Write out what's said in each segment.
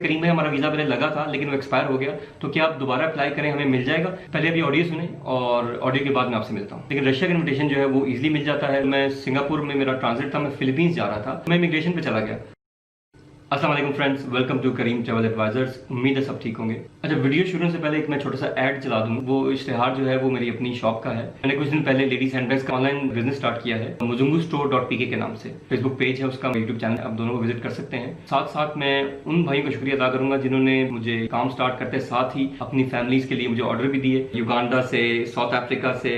करीम में हमारा वीज़ा पहले लगा था लेकिन वो एक्सपायर हो गया, तो क्या आप दोबारा अप्लाई करें, हमें मिल जाएगा? पहले अभी ऑडियो सुने और ऑडियो के बाद मैं आपसे मिलता हूँ। लेकिन रशिया का इन्विटेशन जो है वो इजीली मिल जाता है। मैं सिंगापुर में मेरा ट्रांजिट था, मैं फिलीपींस जा रहा था, मैं इमिग्रेशन पे चला गया। अस्सलाम वालेकुम friends, welcome to Karim travel advisers. उम्मीद है सब ठीक होंगे। अच्छा, वीडियो शुरू से पहले एक मैं छोटा सा ऐड चला दूं। वो इश्तिहार जो है वो मेरी अपनी शॉप का है। मैंने कुछ दिन पहले लेडीज हैंडबैग्स का ऑनलाइन बिजनेस स्टार्ट किया है muzungustore.pk के नाम से। फेसबुक पेज है उसका, यूट्यूब चैनल, आप दोनों को विजिट कर सकते हैं। साथ साथ मैं उन भाइयों का शुक्रिया अदा करूंगा जिन्होंने मुझे काम स्टार्ट करते साथ ही अपनी फैमिलीज के लिए मुझे ऑर्डर भी दिए। युगांडा से, साउथ अफ्रीका से,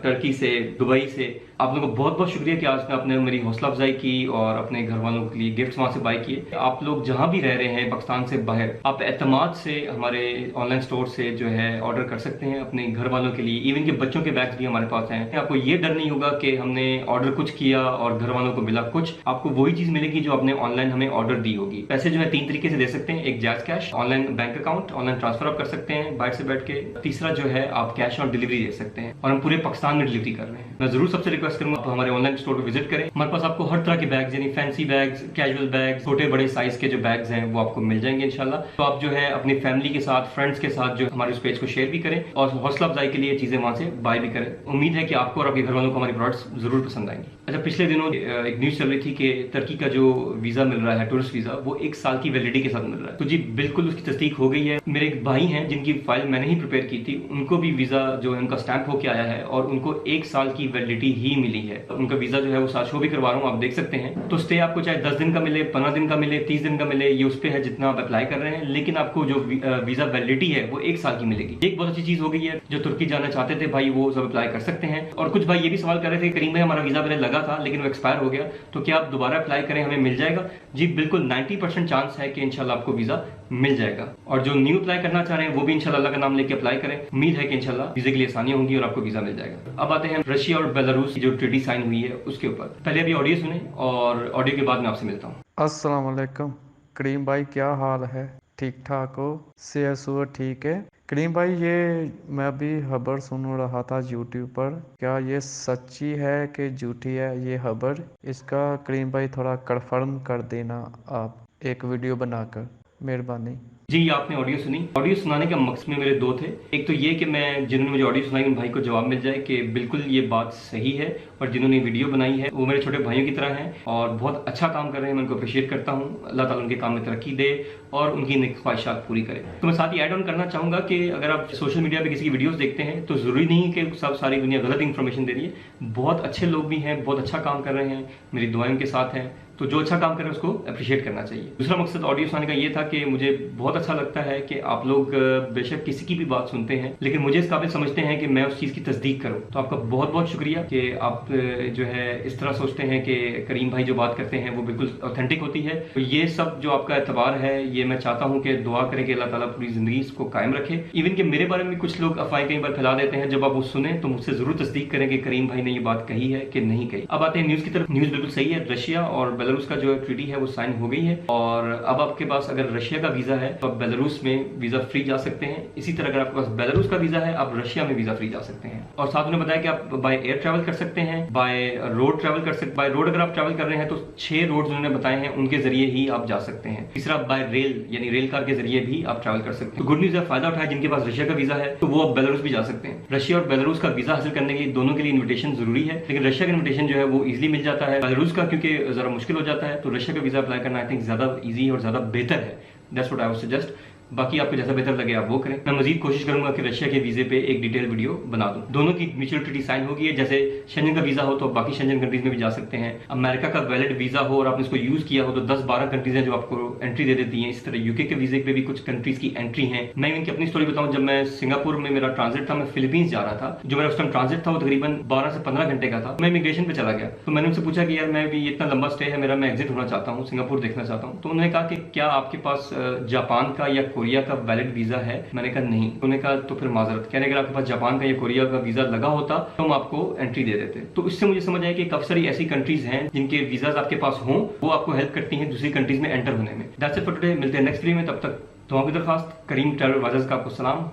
टर्की से, दुबई से। आप लोगों को बहुत बहुत शुक्रिया कि आज आपने मेरी हौसला अफजाई की और अपने घर वालों के लिए गिफ्ट्स वहां से बाय किए। आप लोग जहां भी रह रहे हैं पाकिस्तान से बाहर, आप एतमाद से हमारे ऑनलाइन स्टोर से जो है ऑर्डर कर सकते हैं अपने घर वालों के लिए। इवन के बच्चों के बैग्स भी हमारे पास हैं। आपको ये डर नहीं होगा कि हमने ऑर्डर कुछ किया और घर वालों को मिला कुछ। आपको वही चीज मिलेगी जो आपने ऑनलाइन हमें ऑर्डर दी होगी। पैसे जो है 3 तरीके से दे सकते हैं। एक jazz cash, online bank account, online transfer आप कर सकते हैं बाहर से बैठ के। तीसरा जो है आप कैश ऑन डिलीवरी दे सकते हैं और हम पूरे पाकिस्तान में डिलीवरी कर रहे हैं। मैं जरूर सबसे रिक्वेस्ट करूंगा हमारे ऑनलाइन स्टोर को विजिट करें। हमारे पास आपको हर तरह के बैग्स, यानी फैंसी बैग्स, कैजुअल बैग्स, छोटे बड़े साइज के जो बैग्स हैं वो आपको मिल जाएंगे इंशाल्लाह। तो आप जो है अपनी फैमिली के साथ, फ्रेंड्स के साथ जो हमारे उस पेज को शेयर भी करें और हौसला अफजाई के लिए चीजें वहां से बाय भी करें। उम्मीद है कि आपको और आपके घर वालों को हमारी प्रोडक्ट्स जरूर पसंद आएंगी। अच्छा, पिछले दिनों एक न्यूज चल रही थी कि तुर्की का जो वीजा मिल रहा है, टूरिस्ट वीजा, वो 1 साल की वैलिडिटी के साथ मिल रहा है। तो जी बिल्कुल उसकी तस्दीक हो गई है। मेरे एक भाई हैं जिनकी फाइल मैंने ही प्रिपेयर की थी, उनको भी वीजा जो है उनका स्टैंप होके आया है और उनको 1 साल की वैलिडिटी ही मिली है। उनका वीजा जो है वो साथ शो भी करवा रहा हूँ, आप देख सकते हैं। तो स्टे आपको चाहे 10 दिन का मिले, 15 दिन का मिले, 30 दिन का मिले, ये उस पे है जितना आप अप्लाई कर रहे हैं। लेकिन आपको जो वीजा वैलिडिटी है वो 1 साल की मिलेगी। एक बहुत अच्छी चीज हो गई है। जो तुर्की जाना चाहते थे भाई वो सब अप्लाई कर सकते हैं। और कुछ भाई ये भी सवाल कर रहे थे, करीम में हमारा वीजा पहले लगा था लेकिन वो एक्सपायर हो गया, तो क्या आप दोबारा अप्लाई करें, हमें मिल जाएगा? जी बिल्कुल, 90% चांस है कि इंशाल्लाह आपको वीजा मिल जाएगा। और जो न्यू अप्लाई करना चाह रहे हैं वो भी इंशाल्लाह अल्लाह का नाम लेके अप्लाई करें। उम्मीद है कि इंशाल्लाह वीजे के लिए आसानी होंगी और आपको वीजा मिल जाएगा। अब आते हैं रशिया और बेलारूस की जो ट्रीटी साइन हुई है उसके ऊपर। पहले अभी ऑडियो सुने और ऑडियो के बाद मैं आपसे मिलता हूँ। अस्सलाम वालेकुम करीम भाई, क्या हाल है? ठीक ठाक हो? सेहत सूरत ठीक है? करीम भाई, ये मैं अभी खबर सुन रहा था यूट्यूब पर, क्या ये सच्ची है कि झूठी है ये खबर? इसका करीम भाई थोड़ा कंफर्म कर देना आप एक वीडियो बनाकर, मेहरबानी। जी, आपने ऑडियो सुनी। ऑडियो सुनाने का मकसद में मेरे 2 थे। एक तो ये कि मैं जिन्होंने मुझे ऑडियो सुनाई उन भाई को जवाब मिल जाए कि बिल्कुल ये बात सही है, और जिन्होंने वीडियो बनाई है वो मेरे छोटे भाइयों की तरह हैं और बहुत अच्छा काम कर रहे हैं। मैं उनको अप्रिशिएट करता हूँ। अल्लाह ताला उनके काम में तरक्की दे और उनकी नेक ख्वाहिशात पूरी करे। तो मैं साथ ही ऐड ऑन करना चाहूँगा कि अगर आप सोशल मीडिया पर किसी की वीडियोज़ देखते हैं तो ज़रूरी नहीं कि सब सारी दुनिया गलत इन्फॉर्मेशन दे रही है। बहुत अच्छे लोग भी हैं, बहुत अच्छा काम कर रहे हैं, मेरी दुआएं उनके साथ हैं। तो जो अच्छा काम कर रहे हैं उसको अप्रिशिएट करना चाहिए। दूसरा मकसद ऑडियो सुनाने का ये था कि मुझे बहुत अच्छा लगता है कि आप लोग बेशक किसी की भी बात सुनते हैं लेकिन मुझे इस काबिल समझते हैं कि मैं उस चीज़ की तस्दीक करूं। तो आपका बहुत बहुत शुक्रिया कि आप जो है इस तरह सोचते हैं कि करीम भाई जो बात करते हैं वो बिल्कुल ऑथेंटिक होती है। तो ये सब जो आपका एतबार है, ये मैं चाहता हूँ कि दुआ करें कि अल्लाह ताला पूरी जिंदगी इसको कायम रखे। इवन कि मेरे बारे में कुछ लोग अफवाहें कई बार फैला देते हैं, जब आप वो सुने तो मुझसे जरूर तस्दीक करें कि करीम भाई ने ये बात कही है कि नहीं कही। अब आते हैं न्यूज़ की तरफ। न्यूज़ बिल्कुल सही है। रशिया और बेलारूस का जो ट्रीटी है वो साइन हो गई है और अब आपके पास अगर रशिया का वीजा है तो आप बेलारूस में वीजा फ्री जा सकते हैं। इसी तरह अगर आपके पास बेलारूस का वीजा है आप रशिया में वीजा फ्री जा सकते हैं। और साथ उन्होंने बताया कि आप बाय एयर ट्रैवल कर सकते हैं, बाय रोड ट्रैवल कर सकते। बाय रोड अगर आप ट्रैवल कर रहे हैं तो 6 रोड उन्होंने बताए हैं, उनके जरिए ही आप जा सकते हैं। तीसरा, बाय रेल यानी रेल कार के जरिए भी आप ट्रैवल कर सकते हैं। तो गुड न्यूज है, फायदा उठाए जिनके पास रशिया का वीजा है तो वो अब बेलारूस भी जा सकते हैं। रशिया और बेलारूस का वीजा हासिल करने के दोनों के लिए इन्विटेशन जरूरी है, लेकिन रशिया का इन्विटेशन जो है वो इजिली मिल जाता है। बेलारूस का क्योंकि जरा मुश्किल हो जाता है, तो रशिया का वीजा अप्लाई करना आई थिंक ज्यादा इजी और ज्यादा बेहतर है। That's what I would suggest. बाकी आपको जैसा बेहतर लगे आप वो करें। मैं मजीद कोशिश करूंगा कि रशिया के वीजे पे एक डिटेल वीडियो बना दूं। दोनों की म्यूचुअल ट्रीटी साइन हो गई है। जैसे शेंजन का वीजा हो तो बाकी शेंजन कंट्रीज में भी जा सकते हैं। अमेरिका का वैलिड वीजा हो और आपने इसको यूज किया हो तो 10-12 कंट्रीज हैं जो आपको एंट्री दे देती हैं। इस तरह यूके के वीजे पे भी कुछ कंट्रीज की एंट्री है। मैं इनकी अपनी स्टोरी बताऊं, जब मैं सिंगापुर में मेरा ट्रांजिट था, मैं फिलीपींस जा रहा था। जो मेरा उस टाइम ट्रांजिट था वो तकरीबन 12 से 15 घंटे का था। मैं इमिग्रेशन पे चला गया तो मैंने उनसे पूछा कि यार मैं भी इतना लंबा स्टे है मेरा, मैं एग्जिट होना चाहता हूँ, सिंगापुर देखना चाहता हूँ। तो उन्होंने कहा कि क्या आपके पास जापान का या कोरिया का वैलिड वीजा है? मैंने कहा नहीं। उन्होंने कहा तो फिर माजरत, कहने अगर आपके पास जापान का या कोरिया का वीजा लगा होता तो हम आपको एंट्री दे देते। तो इससे मुझे समझ आया कि काफी सारी ऐसी कंट्रीज हैं जिनके वीजाज आपके पास हों, वो आपको हेल्प करती हैं दूसरी कंट्रीज में एंटर होने में। That's it for today. मिलते हैं नेक्स्ट वीडियो में, तब तक दुआ की दरखास्त। करीम ट्रैवल एडवाइजर्स का आपको सलाम।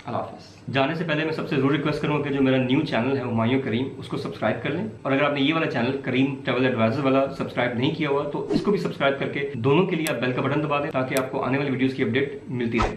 अल्लाह हाफिज़। जाने से पहले मैं सबसे ज़रूर रिक्वेस्ट करूँगा कि जो मेरा न्यू चैनल है हुमायूं करीम, उसको सब्सक्राइब कर लें, और अगर आपने ये वाला चैनल करीम ट्रैवल एडवाइजर वाला सब्सक्राइब नहीं किया हुआ तो इसको भी सब्सक्राइब करके दोनों के लिए आप बेल का बटन दबा दें ताकि आपको आने वाली वीडियोज़ की अपडेट मिलती रहे।